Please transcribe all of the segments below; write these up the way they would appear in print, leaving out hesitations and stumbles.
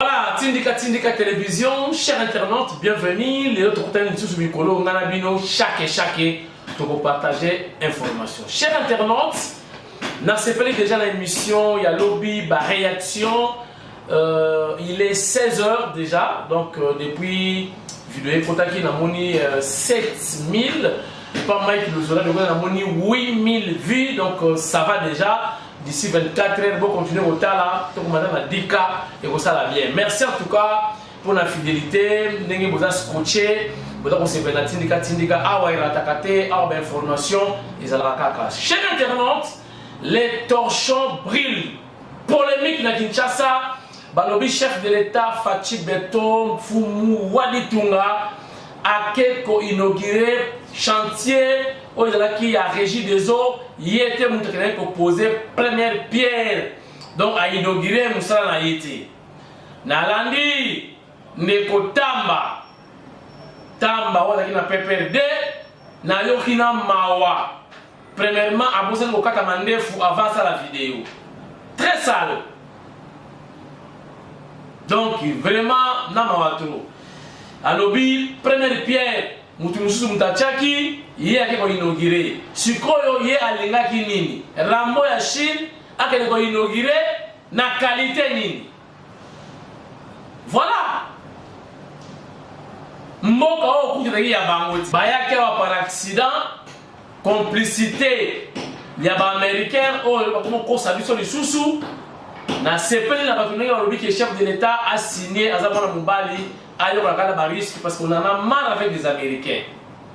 Voilà, Tindika Télévision, chers internautes, bienvenue. Les autres côtés de sous micro, on a bino chaque pour partager information. Chers internautes, on a fait déjà l'émission, il y a lobby, réaction. Il est 16h déjà, donc depuis vidéo contacté na moni 7000, pas mal qui nous aura na moni 8000 vues, donc ça va déjà. D'ici 24 heures, vous continuez au tas là, donc madame a 10K et ça va bien. Merci en tout cas pour la fidélité. Vous avez scotché, vous avez conseillé la Tindika, awa takate, awa information, ils allaient à chers internautes, les torchons brillent. Polémique na Kinshasa, balobi chef de l'État Fachi Beton Fumu Waditunga a inauguré chantier où il a régi des eaux. Il était pour poser première pierre, donc à inaugurer Moussa na Yeti. Nalandi Neko Tamba wala kina PPRD na yokina Mawa. Premièrement, à Bosen Mokata Mandefu avant ça la vidéo. Très sale. Donc vraiment, Namawatro. Alobi, première pierre. Mutumususu mutachaki yeye ko inauguré sikoyo ye alingaki nini rambo ya Chine akele ko inauguré na qualité nini. Voilà mboka o kutaki ya bangoti bayake wa par accident complicité ya ba américain o comme ko sabiso lisusu na sepeli na batungi alobi que chef de l'État a signé azabana mubali. Ayo la risque parce qu'on en a marre avec les Américains.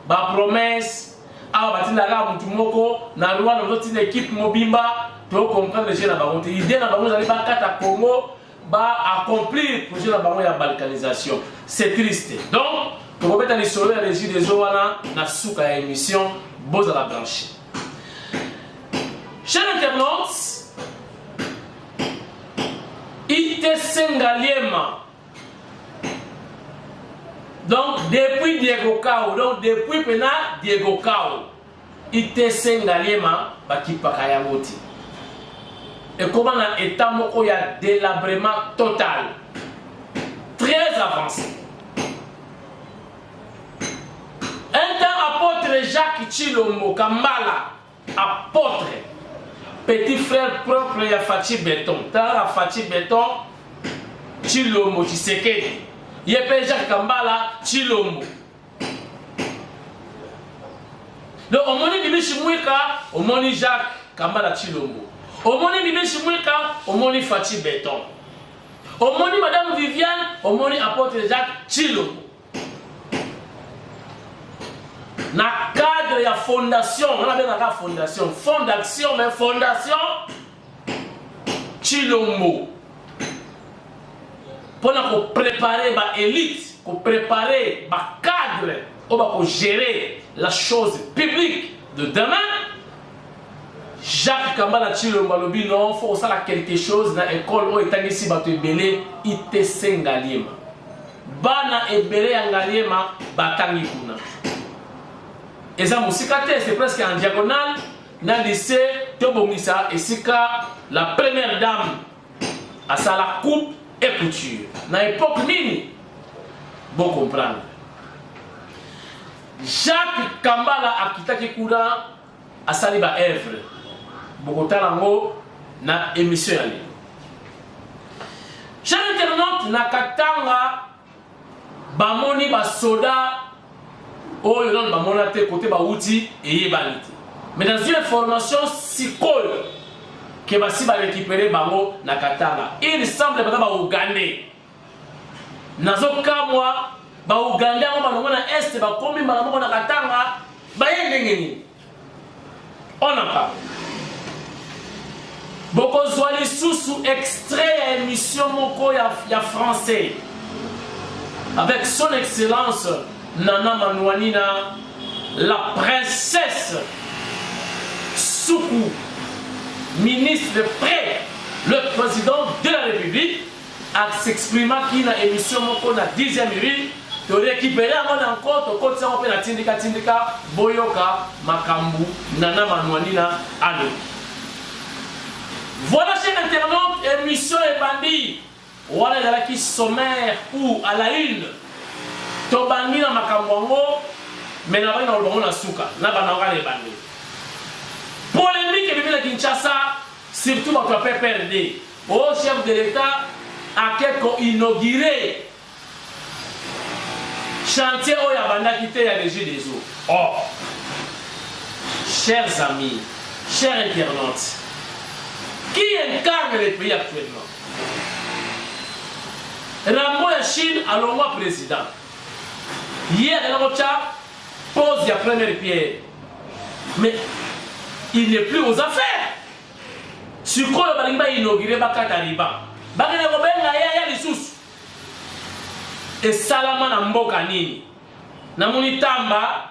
Ba promesse, ah batina la mutumoko, na loi notre équipe mobimba, pour comprendre les gens là-bas. L'idée là-bas, vous allez pas à Congo, ba accomplir le projet là-bas la balkanisation. C'est triste. Donc, pour remettre les soleils les régie des Owana, na souka émission, beaux à la branche. Chers internautes, ITC Ngaliema. Donc, depuis Diego Kao, donc depuis Pena Diego Kao, ITC Ngaliema, Baki Pakayamoti. Et comment un état moko y a délabrement total, très avancé. Un temps, apôtre Jacques Chilombo Kambala, apôtre, petit frère propre de Fachi Beton, tant Fachi Beton, Chilombo Tshisekedi. Yepe Jacques Kambala Chilombo. Donc au moni Bibishi Mwika, au moni Jacques Kambala Chilombo. Au moni Bibishi Mwika, au moni Fachi Beton. Au moni Madame Viviane, au moni apôtre Jacques Chilombo. Na cadre ya fondation, on a bien la fondation, fondation mais fondation Chilombo. Pour préparer l'élite, pour préparer le cadre, pour gérer la chose publique de demain, Jacques Kambala Chilombo Balobi non, il faut faire quelque chose dans l'école où il y a belé ITC Ngaliema. Bana ebele Ngaliema batangi kuna. Et ça c'est presque en diagonale dans le lycée Tobomisa et Sika, la première dame à sa la coupe et couture. Dans l'époque nini, bon comprendre. Jacques Kambala a quitté Kouda à Saliba Evre. Bogota Lango na émission ali. Chers internautes, na katanga bamoni ba soda o yon bamona te côté ba outil et yebanité. Mais dans une information psychole que basi ba récupérer bango na katanga. Il semble que ba Ougandais. Nazo kamwa ba Ougandais ba na est ba komi ba na katanga ba yengeni. On en parle. Boko Zwali sous extrait à émission Moko ya français avec son excellence Nana Manouanina, la princesse Soukou, ministre de près, le président de la République, a s'exprimé qui na émission Moko na 10e rue de récupérer encore au côté de la Tindika Boyoka Makambu Nana Manouanina Allo. Voilà, chers internautes, émission et bandit. wana ezalaki sommaire ou à la une tobandi na makambo yango mais na bani na olobango na suka na bananga na ebande polémique ebimi na Kinshasa surtout bato ya PPRD au chef de l'État ake koinauguré chantier oyo abandaki te ya régie des eaux. Or, chers amis, chers internautes, qui incarne le pays actuellement? Rambo ya Chine alongwa président. Hier, il a pose la première pierre. Mais il n'est plus aux affaires. Sur quoi il va inaugurer Bakatariba? Bakana Bobenga ya lisusu. Et Salama na mboka nini? Na munitamba.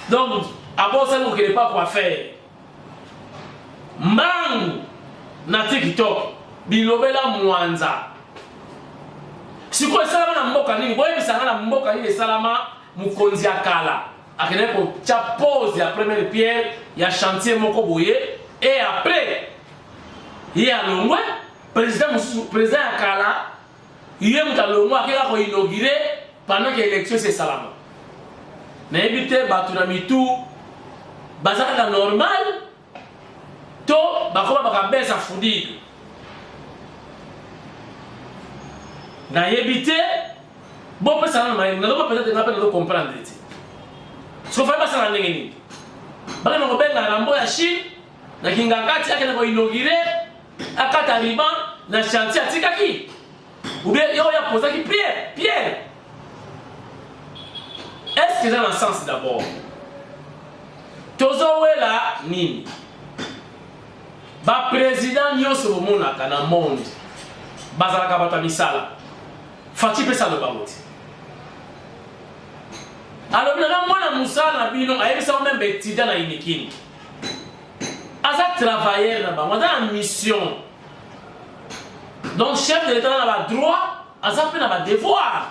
Donc, avant ça, vous ne pas quoi faire. Mang na TikTok. Bilobela Mwanza. Si quoi Salama na mboka nini? Boye bisanga na mboka nini Salama mukonzi akala. Akene ko cha pose la première pierre, il y a chantier moko boye et après il y a le mois président akala il y a le mois qui a inauguré pendant que l'élection c'est Salama. Mais éviter batuna mitu bazaka normal to bakoma bakabesa fudiki. Na éviter bon personne peut-être comprendre. Ce qu'on fait pas ça dans les gens. Parce que nous avons un rambo à Chine, na Kingakati, à qu'on a inauguré, à Katariban, na chantier à Tikaki. Ou bien il y a posé qui Pierre. Est-ce que ça a un sens d'abord? Tozo là nini. Ba président nyoso bomona kana monde. Bazalaka bata misala. Fati pesa le babote. Alors, moi, je suis même étudiant à Inikini. Je travailleur dans mission. Donc, chef de l'État a le droit, il a le devoir.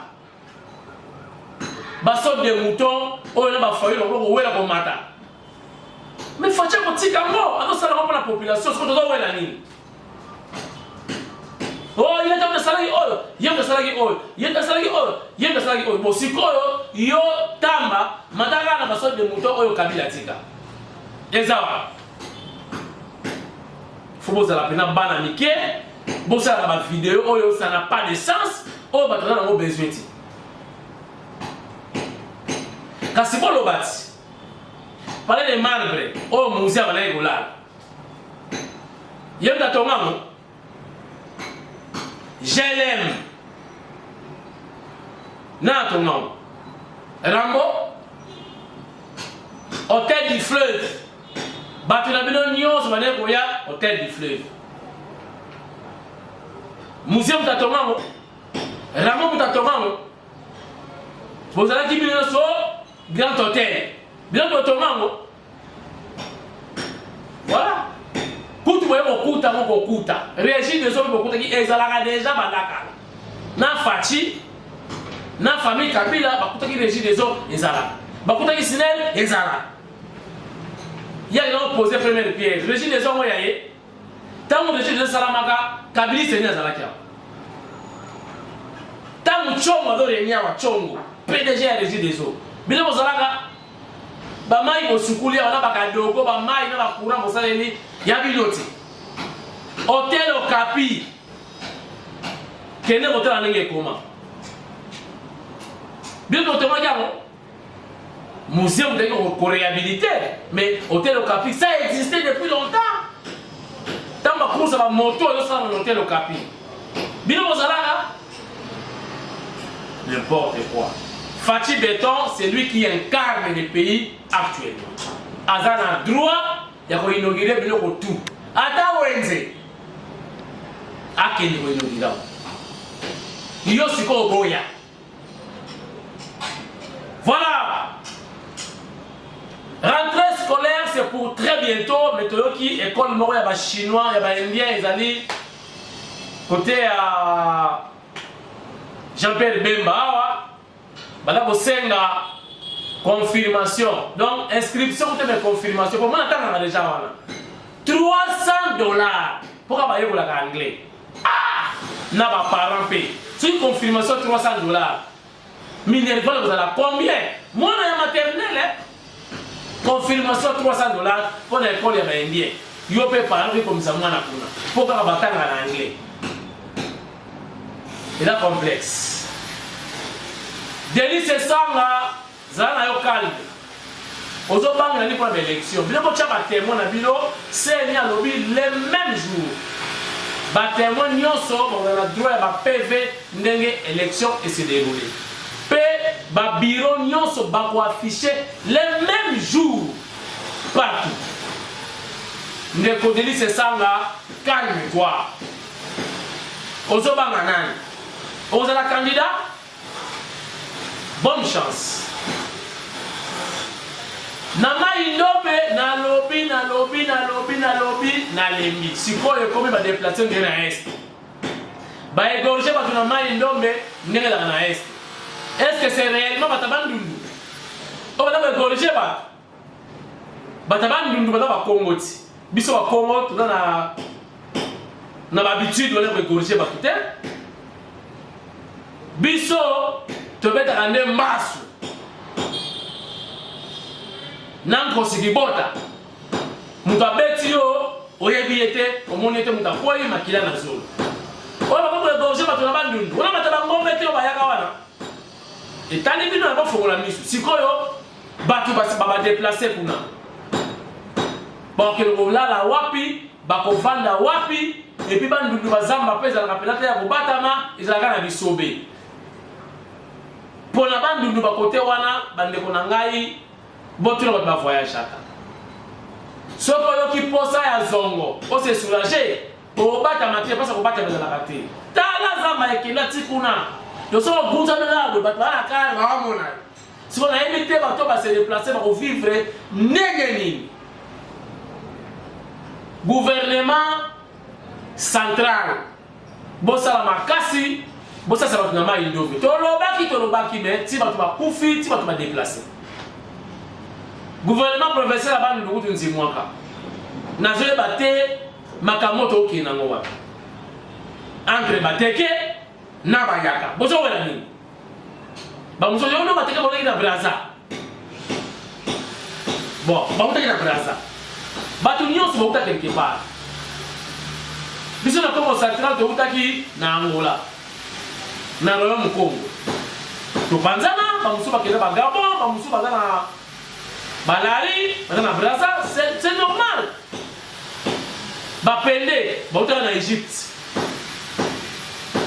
Il y a des moutons, il y a des foyers, il y a des matins. Mais il faut que tu aies la population, ce que tu dois faire. Oh, il y a des salariés, il y a des salariés, il y a des salariés, il y a des salariés. Bon, si yo tamba, matanga na baso de moutons oyo kabila tika. Ezawa. Faut bosser la pena bana mike, bosser la vidéo oyo ça n'a pas de sens, oyo batona na mo besoin ti. Kasi bo lobati. Parler de marbre, oyo musée bana egolala. Yem da tomamo. Je l'aime. Na ton nom. Rambo. Hôtel du Fleuve. Batunabino Nyos, Hôtel du Fleuve. Muséum Tatomamo. Rambo Tatomamo. Vous allez dire Grand Hôtel. Grand Tatomamo. Voilà. Kutu boye bokuta mo bokuta. Régime des hommes bokuta qui ezalaka déjà bandaka. Na Fachi, na famille Kabila bakuta qui régime des hommes ezalaka. Bakuta qui Sinel ezalaka. Il y a une posé première pierre. Régime des hommes yaye. Tant que régime de Salamaka, Kabila c'est ezalaka. Tant que chongo do renya wa chongo. PDG régime des hommes. Bila bozalaka bamai bosukuli wana bakadoko bamai na bakura mosaleli yabiloti hôtel Okapi kene hôtel anenge koma bien hôtel magamo muséum de réhabilité mais hôtel Okapi ça existait depuis longtemps tant ma course ba moto yo ça dans hôtel Okapi bien bozalaka n'importe quoi. Fachi Béton, c'est lui qui incarne le pays actuellement. Azan a droit de inaugurer le tout. Ata Wenze. A quel niveau inaugurer? Yo siko boya. Voilà. Rentrée scolaire, c'est pour très bientôt. Mais toi qui école moro ya ba chinois, ya ba indien, ils allaient côté à Jean-Pierre Bemba. Bala bosenga confirmation. Donc inscription de confirmation. Pour moi on a déjà $300. Pourquoi bailler pour la anglais? Ah! n'a pas parent payé. C'est une confirmation $300. Minerval, vous allez combien? Moi, on est maternelle, hein? Confirmation $300 pour l'école indien. Yo peut parler comme ça, moi, pour qu'on va parler en anglais. Et là, complexe. Délice et sang, là, ça n'a pas calme. Aux autres banques, on a dit pour l'élection. Bien que tu as témoin dans le bureau, c'est les mêmes jours. Les témoins, on a droit à PV, l'élection et se dérouler. Le bureau, on va afficher les mêmes jours partout. Nous avons dit que ça, calme-toi. Aux autres banques, vous êtes candidat? Bonne chance. Nama indobe na lobby na lembi. Si quoi est comme il déplacer dans l'est. Bah égorger parce que nama indobe n'est dans l'est. Est-ce que c'est réellement batabandundu? Oh bah égorger bah. Batabandundu bah Congoti. Biso ba Congo tout na l'habitude de égorger bah tout est. Biso te mettre en un masse. Nanko sikibota mutabeti yo oyebiete omonete mutakoyi makila na zolo oba bako eboje bato na bandundu ona mataba ngombe te obayaka wana etali bino na bafongola misu sikoyo bato baba déplacer kuna bakelo kolala wapi bakovanda wapi epi bandundu bazamba peza na pelata ya kobatama ezalaka na bisobe pona bandundu bakote wana bandeko na ngai botu na ba voyage ata soko yo ki posa ya zongo o se soulager o bata matie pasa ko bata bezala kate tala zamba ekela tikuna yo so bunza na ba bana ka ba mona siko na invité ba to ba se déplacer ba ko vivre negeni gouvernement central bosa makasi bosa sa ba na mai ndobe to lobaki mais ti ba to ba kufi ti ba to ba déplacer. Gouvernement provincial là-bas nous devons nous moaka. Nazoé baté makamoto ki na ngowa. Entre bateke na bayaka. Bozo wela nini? Ba muso yo no bateke boleki na Braza. Bon, ba mutaki na Braza. Batu nyonso ba mutaki quelque part. Biso na Congo central to mutaki na Angola. Na Royaume Congo. To panzana ba muso bakela ba Gabon, ba muso bazana Balari, madame Braza, c'est normal. Bapende, bautaka na Égypte.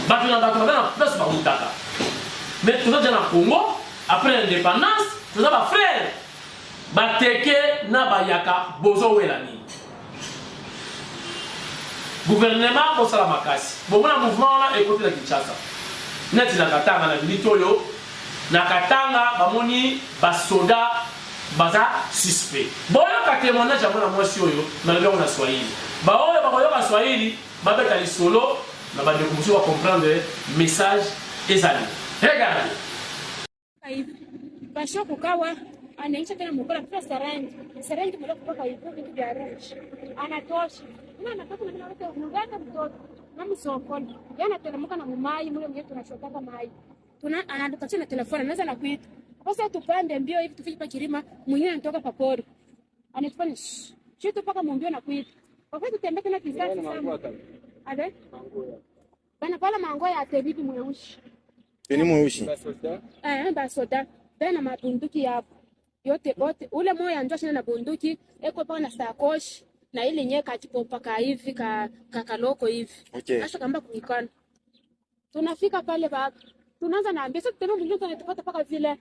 Batuna na place bautaka. Mais tout ça dans le Congo, après l'indépendance, tout ça ba frère. Bateke na bayaka bozo welani. Gouvernement pour sala makasi. Bon na mouvement là écoute la Kinshasa. Neti na katanga na Bilitoyo, na katanga bamoni basoda baza suspect. Boyo ka témoignage ya mwana mwasi oyo na lelo na Swahili. Ba oyo ba koyo ka Swahili, ba beta li solo na ba de komisi wa comprendre message ezali. Regarde. Basho kukawa anaisha tena mkola kwa Serengi mlo kutoka hivi vitu vya Arusha. Anatosha. Na anatoka na watu mganga mtoto. Na msokoni. Yana telemuka na mumai mle mwenyewe tunashotaka mai. Anaanduka na telefoni anaweza na kuita. Sasa tupande mbio hivi tufike pa Kirima, mwingine anatoka pa pori. Anatufanya shito paka mbio na kuita. Kwa kweli tutembea tena kisasi sana. Ade? Bana pala mango ya tebibi mweushi. Ni mweushi. Basoda. Bana mabunduki hapo. Yote ule moyo anjosha na bunduki, eko pa na sakoshi na ile nyeka chipopa ka hivi kaloko hivi. Okay. Asha kamba kuikana. Tunafika pale baba. Tunaanza naambia sasa tena mwingine tunatupata paka vile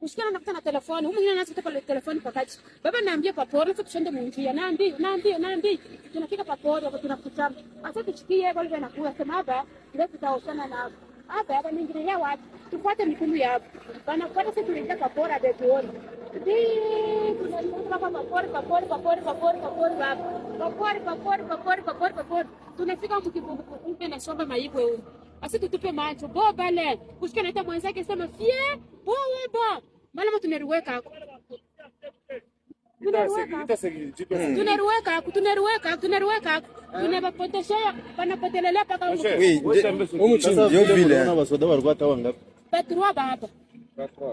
ushikana nakuta na telefoni, huyu mwingine anaanza kutoka telefoni pakati. Baba naambia papori sasa tushende mwingia. Naambia. Tunafika papori hapo tunakutana. Sasa tuchikie wale wanakuwa sema hapa ndio tutaoshana na hapa mwingine ya watu. Tufuate mikumu yao. Bana kwa sasa tunaenda papori hadi tuone. Papori. Tunafika mkibuku na shamba maibwe huko. Asi tutupe macho boba le kushika naita mwenzake sema fie boba malama tuneriweka hako tunariweka tunabapoteshea wanapotelelea paka baturua baba.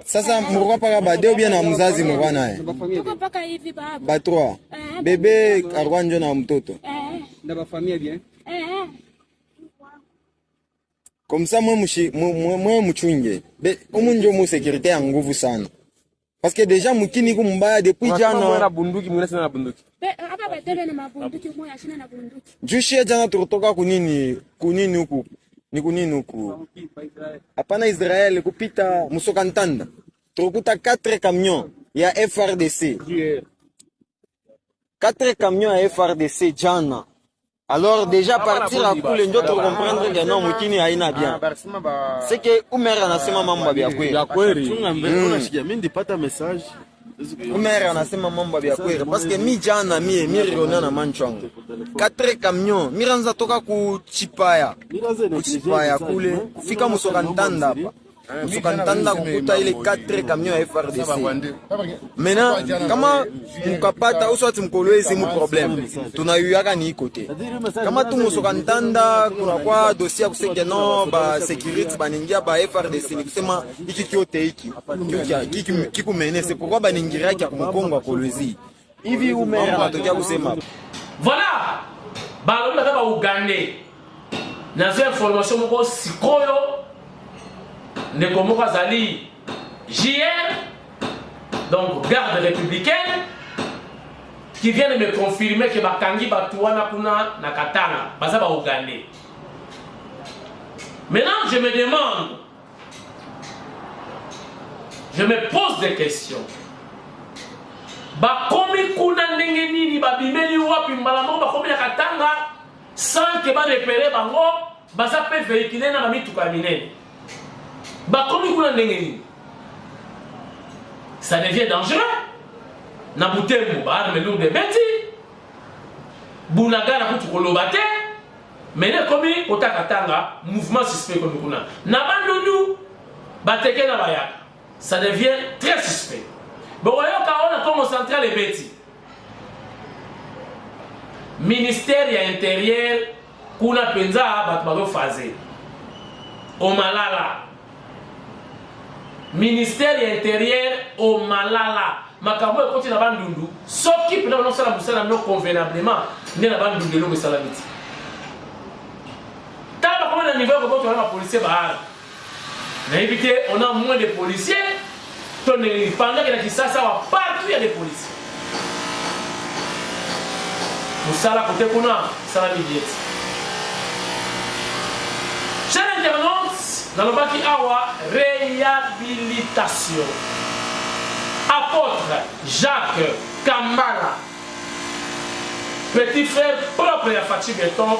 Sasa murwa paka badeo bien na mzazi murwa naye. Tuko paka hivi baba. Batrua. Bebe arwanjo na mtoto. Na ba famille bien. Comme ça moi muchunge. Umunjo mu sécurité ya nguvu sana. Parce que déjà mukini kumbaya depuis jana na bunduki mwingine na bunduki. Hapa batebe na mabunduki moja shina na bunduki. Jushie jana tutoka kunini huku. Ni kunini huku. Hapana Israel kupita Musoka Ntanda. Tukuta 4 camions ya FRDC. 4 camions ya FRDC jana. Alors déjà partir à kule ndio tu comprendre que non mukini haina bien. C'est que umera anasema mambo ya kweli. Ya kweli. Unashikia mimi ndipata message. Umera anasema mambo ya kweli parce que mi jana riona na manchwangu. 4 camions miranza toka ku Chipaya. Chipaya kule kufika Musoka Ntanda hapa. Musoka Ntanda kukuta ile 4 camions ya FRDC. Maintenant kama mukapata uswati mkolwezi mu problème. Tunayuyaka ni côté. Kama tu Musoka Ntanda kuna kwa dossier kusenge no ba sécurité baningia ba FRDC ni kusema iki kiote iki. Kikumene c'est pourquoi baningira kia kumkongo kolwezi. Hivi umera natokea kusema. Voilà. Balobi na ba Ugandais. Nazo information moko sikoyo ne komoka zali JR, donc garde républicaine, qui vient de me confirmer que Bakangi Batouana Kuna Nakatanga, Bazaba Ougandais. Maintenant, je me demande, je me pose des questions. Bakomi Kuna Nengeni ni Babimeli Wapi Mbalamo, Bakomi Nakatanga, sans que ba repérer Bango, Baza peut véhiculer na Mami Tukamine. Bakomi Kuna Nengeni. Ça devient dangereux. Nabutembo, arme lourde de bêtis. Bunagana kutu kolobate. Mene komi kotakatanga, mouvement suspect comme kuna. Nabandonu, bateke na bayaka. Ça devient très suspect. Bon, on a concentré les bêtis. Ministère ya intérieur, kuna penza batbago fazer. Au Malala. Ministère intérieur au Malala. Makambo e koti na bandundu. Soki pena non sala musala no convenablement. Ne na bandundu lo musala biti. Taba comme na niveau ko to na policier ba. Na éviter on a moins de policiers. Pendant que la Kisasa va partout il y a des policiers. Musala côté kuna sala bidiet. Chers internautes, dans le baki awa réhabilitation. Apôtre Jacques Kambala, petit frère propre à Fatih Beton,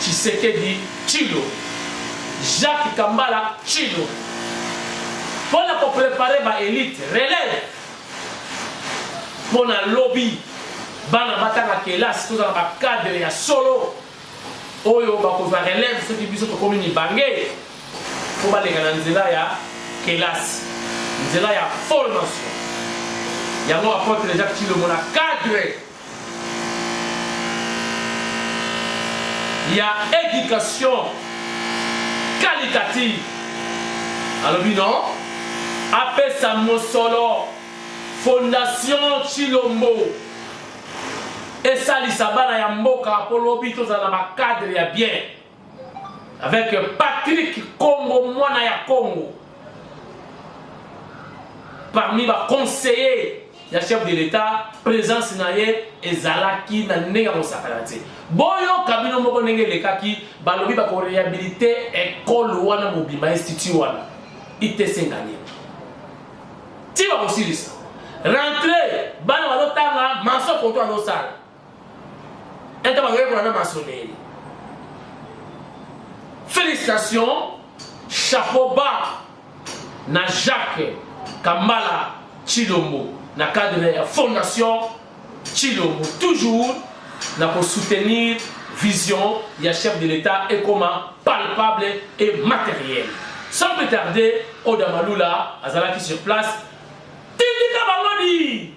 Tshisekedi Tshilo. Jacques Kambala Tshilo. Pour préparer ma élite, relève. Pour la lobby, bana batanga kelas, tout dans la cadre ya solo. Oyo bakoza relève ce qui biso to komini bangé. Pour ba lenga nzela ya kelas. Nzela ya formation. Yango apporte les Jacques Tshilo mona cadre. Il y a éducation qualitative. Alors non, appelle ça Mosolo Fondation Tshilombo. Et ça l'isabana ya mboka pour l'obito za na cadre ya bien. Avec Patrick Congo mwana ya Congo. Parmi les conseillers du chef de l'État, présence naye ezalaki na nenga mosakalate. Boyo kabino moko nenge lekaki balobi ba ko réhabiliter école wana mobima institut wana. ITC ngani. Ti ba kosilisa. Rentrer bana balotanga maso konto alo sala. Enta ba ko na maçonnerie. Félicitations, chapeau bas na Jacques Kambala Tshilombo, na cadre de la Fondation Tshilombo, toujours pour soutenir vision du chef de l'État et comment palpable et matériel. Sans plus tarder, Oda Malula, Azalaki sur place, Tindika Bangoni,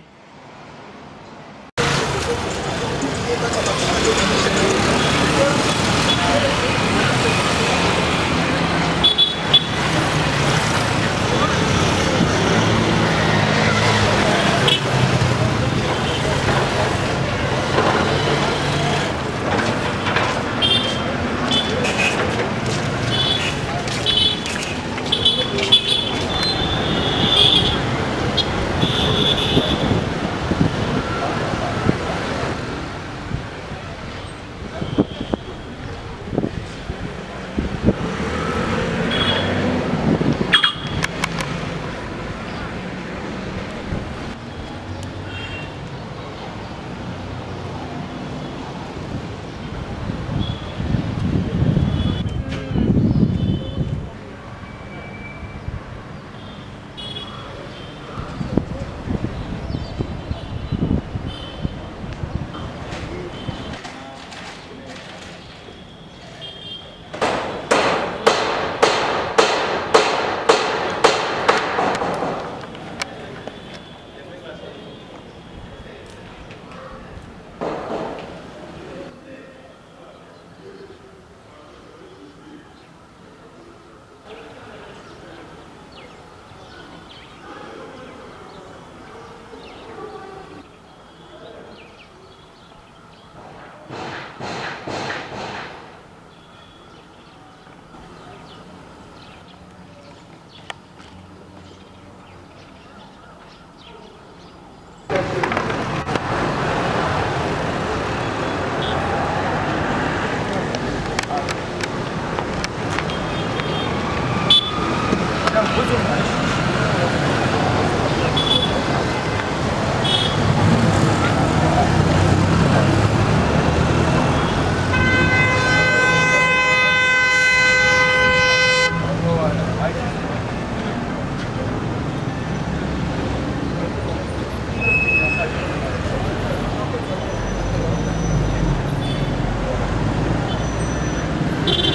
Monsieur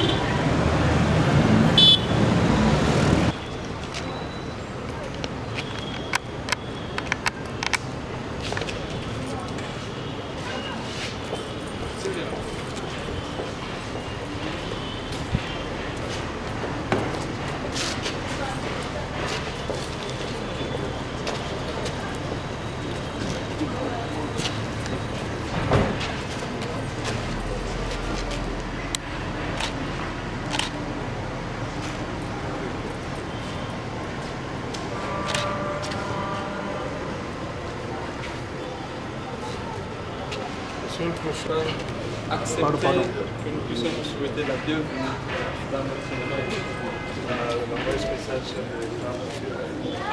le prochain, accepter que nous puissions vous souhaiter la bienvenue dans notre événement, l'envoyé spécial chef de l'État,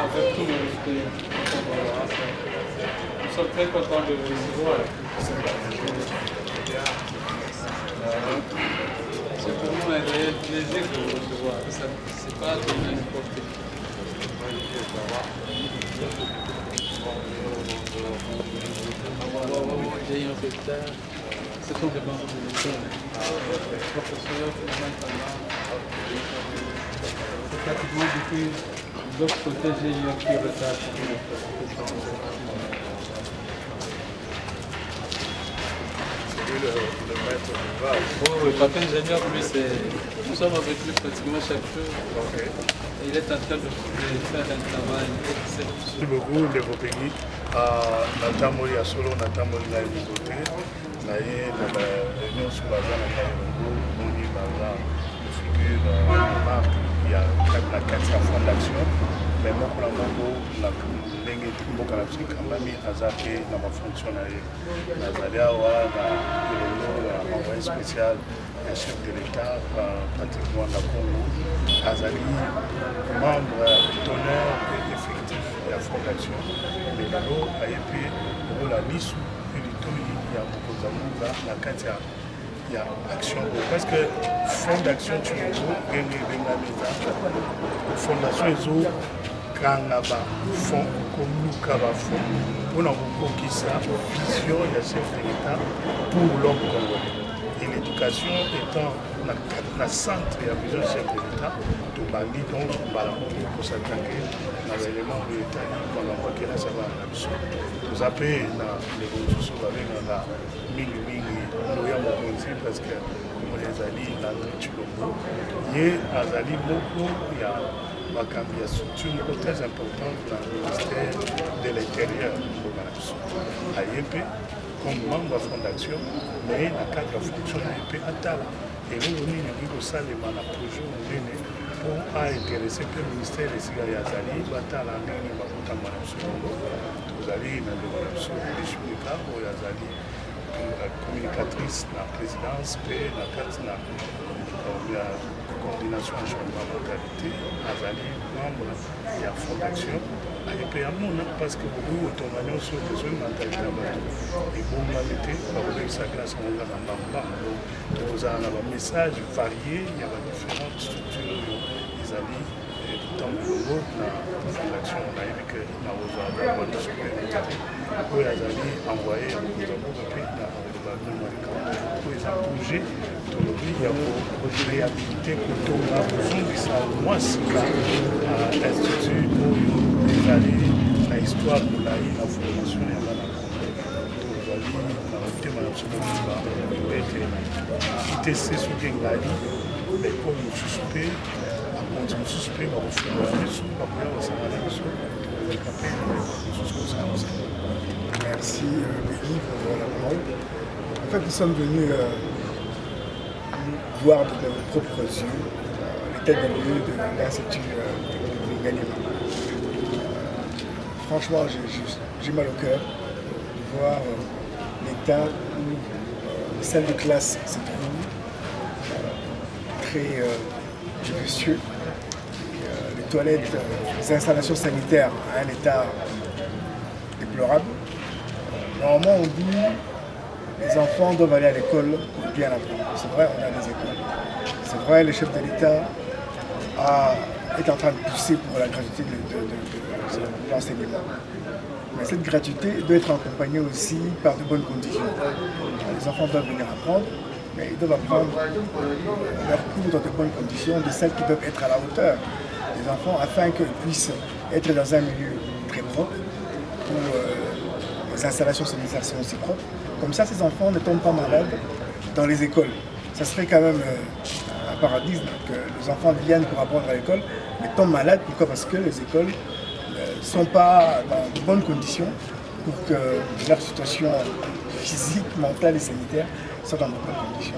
avec tout le respect. Nous sommes très contents de vous recevoir. C'est pour nous un réel plaisir de vous recevoir. Ce n'est pas donné n'importe qui. Ce sont des membres de l'école, professeurs, pratiquement depuis l'autre côté, j'ai eu un petit retard. Oui, papa ingénieur, lui, nous sommes avec lui pratiquement chaque jour. Et il est en train de faire un travail exceptionnel. Merci beaucoup, Ndevopegi. Natamoli ya solo, natamoli na Ebugote. Na ye, na la réunion sur la zone de Kailongo, Moni, Baza, figure, marque, il y a la 4 fonds d'action. Mais moi, pour la Mongo, la Lengue Mboka na Afrique, Mami, Azake, na ma fonctionnaire. Nazaliawa, na Elongo, envoyé spécial, un chef de l'État, pratiquement la Congo. Azali, membre d'honneur et effectif de la fonds d'action. Mais l'eau a été pour la liste du il y a beaucoup d'amour la carte il y a action parce que fonds d'action tu as gagné fondation ils ont kangaba fonds comme nous kaba fonds on a beaucoup qui ça vision il y a chef de l'État pour l'homme congolais et l'éducation étant la centre et la vision chef de l'État tout bandi donc pour s'attaquer dans l'élément de l'État pour l'envoyer la savoir tout ça peut dans les ressources avec la mingi loya mokonzi parce que on les alliés dans le Chilombo et azali beaucoup il y a makambi ya structure très importante dans le ministère de l'Intérieur à YP comme membre de la fondation mais dans le cadre de la fonction à YP à Tala et nous on est au Salema na projet pour intéresser le ministère de Sigari Azali Batala Nini Bakuta Manapsukongo Azali na l'évolution de Shurika ou Azali communicatrice de la présidence et la carte de la coordination en changement de mentalité Azali membre de la fondation et parce que beaucoup de sur les zones mentalité et bon l'année avec sa grâce on a vous avez un message varié il y a différentes structures des amis et tout le temps la fondation on a vu que na besoin de supériorité pour les amis envoyés à beaucoup de pays dans pour les bouger tout le pays il y a pour réhabiliter pour a besoin de ça moi c'est à l'institut pour les amis la histoire de la formation et la ITC soutient la vie, mais comme nous suspect, on suspect, on fait Merci Béni pour la parole. En fait, nous sommes venus voir de nos propres yeux l'état des lieux de l'Institut de Galilée. Franchement, j'ai mal au cœur de voir l'état où les salles de classe se trouvent, très minutieux. Les toilettes, les installations sanitaires à un état déplorable. Normalement, on dit que les enfants doivent aller à l'école pour bien apprendre. C'est vrai, on a des écoles. C'est vrai, le chef de l'État est en train de pousser pour la gratuité de l'enseignement. Mais cette gratuité doit être accompagnée aussi par de bonnes conditions. Les enfants doivent venir apprendre mais ils doivent apprendre leurs cours dans de bonnes conditions, de celles qui doivent être à la hauteur des enfants, afin qu'ils puissent être dans un milieu très propre, où les installations sanitaires sont aussi propres. Comme ça, ces enfants ne tombent pas malades dans les écoles. Ça serait quand même un paradigme que les enfants viennent pour apprendre à l'école, mais tombent malades. Pourquoi? Parce que les écoles ne sont pas dans de bonnes conditions pour que leur situation physique, mentale et sanitaire soit dans de bonnes conditions.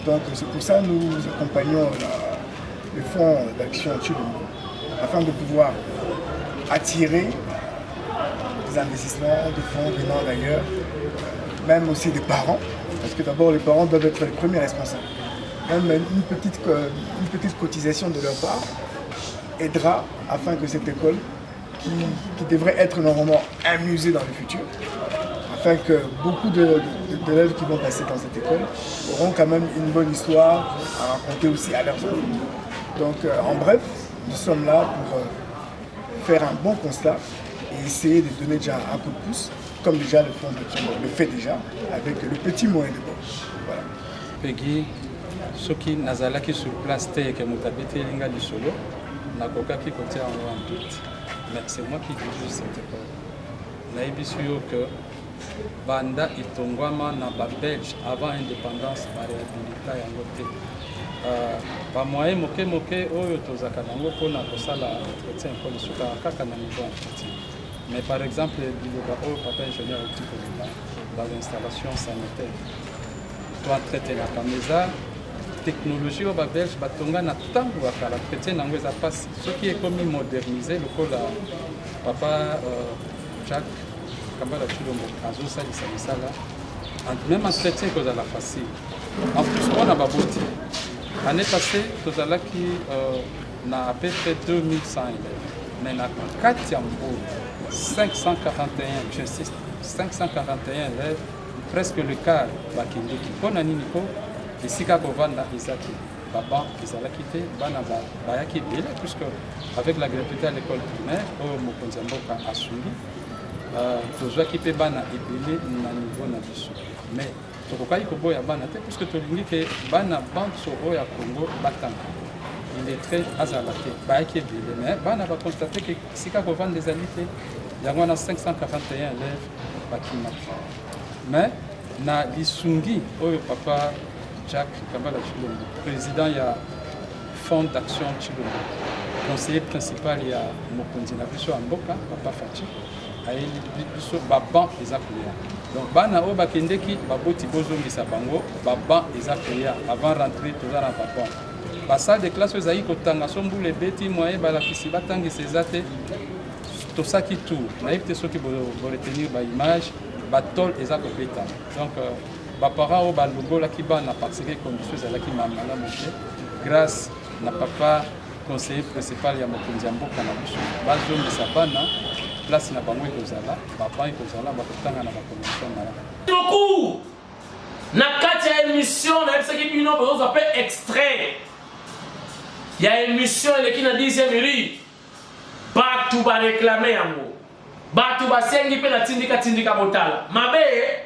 Donc c'est pour ça que nous accompagnons le fonds d'action Chilombo, afin de pouvoir attirer des investissements, des fonds venant d'ailleurs, même aussi des parents, parce que d'abord les parents doivent être les premiers responsables. Même une petite cotisation de leur part aidera afin que cette école, qui devrait être normalement un musée dans le futur, afin que beaucoup d'élèves qui vont passer dans cette école auront quand même une bonne histoire à raconter aussi à leurs enfants. Donc en bref, nous sommes là pour faire un bon constat et essayer de donner déjà un coup de pouce, comme déjà le fonds de Chilombo le fait déjà, avec le petit moyen de bord. Voilà. Peggy, soki nazalaki sur place te que mutabete linga du solo, nakokaki kotia en doute. Mais c'est moi qui dirige cette école. Nayebi suyo que banda itongwama na ba Belge avant indépendance ba réhabilita yango te. Ba moyen moke moke oyo tozaka nango pona kosala entretien école suka kaka na niveau entretien. Mais par exemple, biloba oyo papa ingénieur okutikolela ba installation sanitaire. Toi traiter la camisa technologie au Belge batonga na tango bakala traiter nango eza passe ce qui est comme modernisé le col papa Jacques Kambala Chilombo azo salisa misala même entretien que la facile en plus on a baboti année passée tozalaki na à peu près 2100 élèves mais na Katiambo 541 j'insiste 541 élèves presque le quart bakindeki pona nini ko esika kovanda ezaki baba ezalaki te bana bayaki ebele puisque avec la gratuité à l'école primaire oyo mokonzi ya mboka asungi tozwaki mpe bana ebele na niveau na biso mais tokokaki koboya bana te puisque tolingi ke bana banso oyo ya Congo batanga illettré azala te bayaki ebele mais bana baconstate ke esika kovanda ezali te yango wana 541 élèves bakimaki mais na lisungi oyo papa Jacques Kambala Chilombo, président il y a Fonds d'action Chilombo, conseiller principal il y a Mokonzi Nabiso Amboka, papa Fachi, aïe biso baban ezakuya. Donc bana o bakendeki baboti bozongi sabango, baban ezakuya avant rentrer tozala baban. Ba salle de classe ezai kotanga sombule beti moye balakisi batangi sezate to saki tout. Naïf te soki bo retenir ba image, ba tol ezakopeta. Donc les parents qui ont participé à la condition de la montée grâce à papa conseiller principal de Mokonzi Mboka na biso bazongi de Sabana place na bango ekozala papa ekozala bakotanga na condition na beaucoup na kati ya émission na ebisaki bino besoin appelle extrait il y a émission eleki na 10e rue batu ba réclamer yango batu basengi pe na tindika botala mabe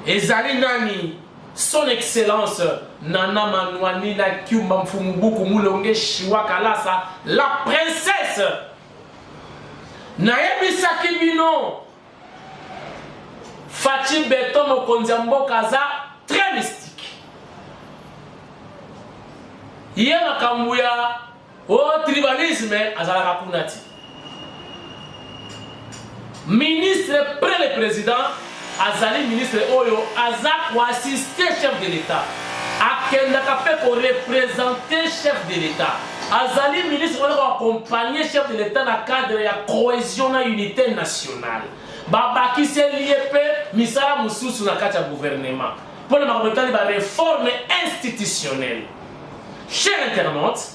ezali nani son excellence Nana Manouani la Kiumba Mfumbuku Moulonge Shiwa Kalasa la princesse Nayebi Sakibino Fachi Beton Mokonziambo Kaza très mystique Yema Kambuya au tribalisme Azala Rakunati ministre près le président Azali ministre Oyo Azak ou assister chef de l'État. Akenda Kapé pour représenter chef de l'État. Azali ministre Oyo accompagner chef de l'État dans le cadre de la cohésion et unité nationale. Baba qui s'est lié pe misala mususu na kati ya gouvernement. Pour le marometali ba réforme institutionnelle. Chers internautes,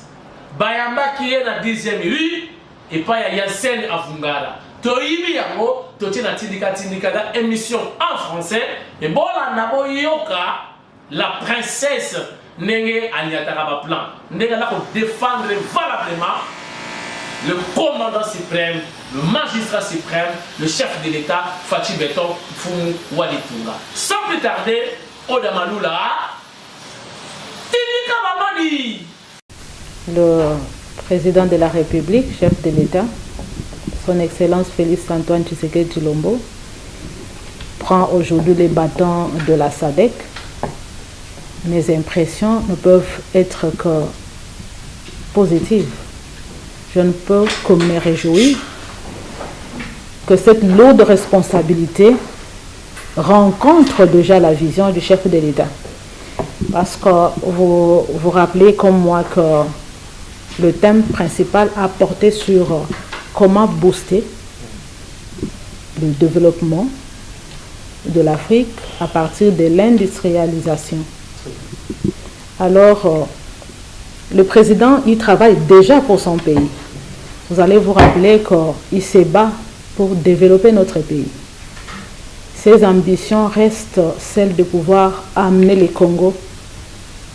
Bayamba qui est dans 10e rue et pas Yassine Afungara. Toyibi yango totina tindika da émission en français et bola nabo yoka la princesse nenge aliataka ba plan nenge la ko défendre valablement le commandant suprême, le magistrat suprême, le chef de l'État Fachi Beton Fumu Walitunga. Sans plus tarder, Oda Malula. Tindika Mamadi. Le président de la République, chef de l'État, son Excellence Félix Antoine Tshisekedi Tshilombo, prend aujourd'hui les bâtons de la SADC. Mes impressions ne peuvent être que positives. Je ne peux que me réjouir que cette lourde responsabilité rencontre déjà la vision du chef de l'État. Parce que vous vous rappelez comme moi que le thème principal a porté sur comment booster le développement de l'Afrique à partir de l'industrialisation. Alors, le président, il travaille déjà pour son pays. Vous allez vous rappeler qu'il se bat pour développer notre pays. Ses ambitions restent celles de pouvoir amener le Congo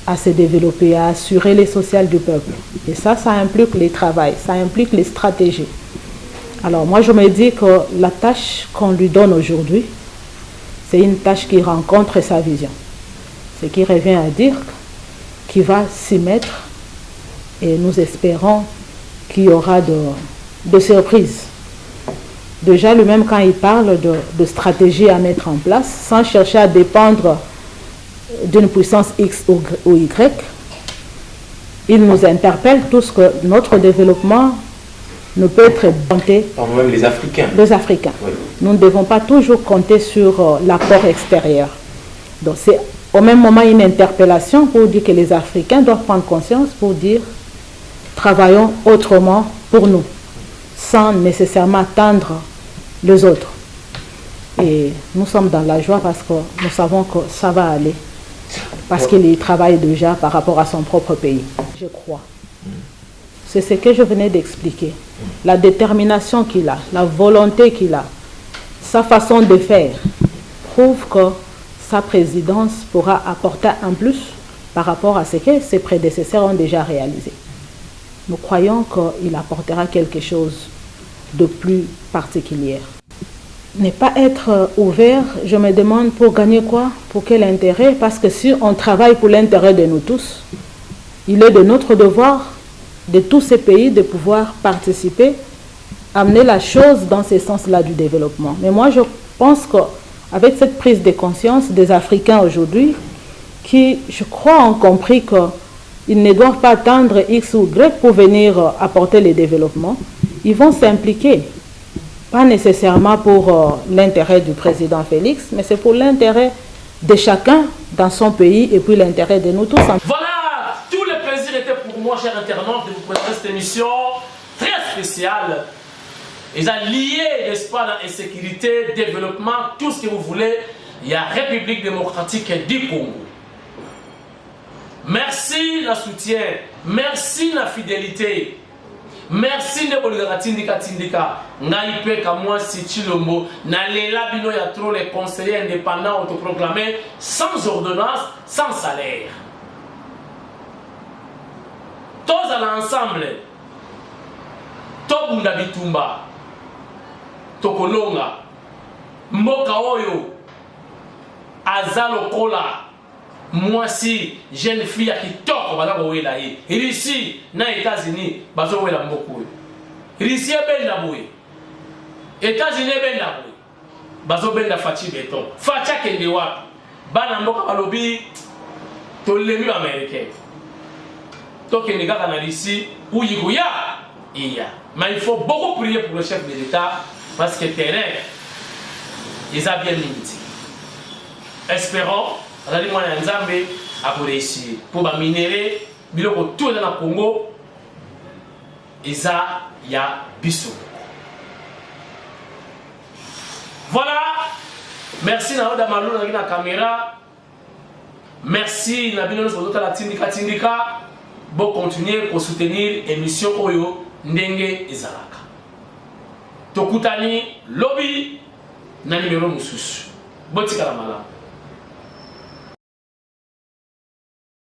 à se développer, à assurer les sociales du peuple. Et ça implique le travail, ça implique les stratégies. Alors moi, je me dis que la tâche qu'on lui donne aujourd'hui, c'est une tâche qui rencontre sa vision. Ce qui revient à dire qu'il va s'y mettre et nous espérons qu'il y aura de surprises. Déjà, lui-même, quand il parle de stratégie à mettre en place, sans chercher à dépendre d'une puissance X ou Y, il nous interpelle tous que notre développement ne peut être banté par nous-mêmes les Africains. Les Africains. Oui. Nous ne devons pas toujours compter sur l'apport extérieur. Donc c'est au même moment une interpellation pour dire que les Africains doivent prendre conscience, pour dire travaillons autrement pour nous, sans nécessairement attendre les autres. Et nous sommes dans la joie parce que nous savons que ça va aller. Parce qu'il travaille déjà par rapport à son propre pays. Je crois. C'est ce que je venais d'expliquer. La détermination qu'il a, la volonté qu'il a, sa façon de faire prouve que sa présidence pourra apporter un plus par rapport à ce que ses prédécesseurs ont déjà réalisé. Nous croyons qu'il apportera quelque chose de plus particulier. Ne pas être ouvert, je me demande pour gagner quoi? Pour quel intérêt? Parce que si on travaille pour l'intérêt de nous tous, il est de notre devoir, de tous ces pays, de pouvoir participer, amener la chose dans ce sens-là du développement. Mais moi, je pense qu'avec cette prise de conscience des Africains aujourd'hui, qui, je crois, ont compris qu'ils ne doivent pas attendre X ou Y pour venir apporter le développement, ils vont s'impliquer. Pas nécessairement pour l'intérêt du président Félix, mais c'est pour l'intérêt de chacun dans son pays et puis l'intérêt de nous tous. Voilà, tout le plaisir était pour moi, chers internautes, de vous présenter cette émission très spéciale. Ils ont lié, n'est-ce pas, dans l'insécurité, développement, tout ce que vous voulez. Il y a République démocratique du Congo. Merci le soutien, merci la fidélité. Merci de Bolgatindika Tindika. Naïpe Kamwa Tshilombo. Nalela Bino ya trop les conseillers indépendants autoproclamés sans ordonnance, sans salaire. Tous à l'ensemble. Tobunda Bitumba. Tokolonga. Mboka Oyo. Azalo Kola. Moi si jeune fille qui toque baza wela ye ici na États-Unis bazo wela mboko ici benda boye États-Unis benda boye bazo benda fachi beton facha kende wapi bana mboka balobi to lemi américain to kende kaka na ici où yikuya iya. Mais il faut beaucoup prier pour le chef de l'État parce que terrain ils a bien limité. Espérons Azali mwana nzambe akoreussi pour ba minerai biloko tout dans le Congo eza ya biso. Voilà, merci na Oda Malula na caméra. Merci na bino so la tindika bon continuer pour soutenir émission oyo ndenge ezalaka. Tokutani lobby na numéro mususu. Botika la mala.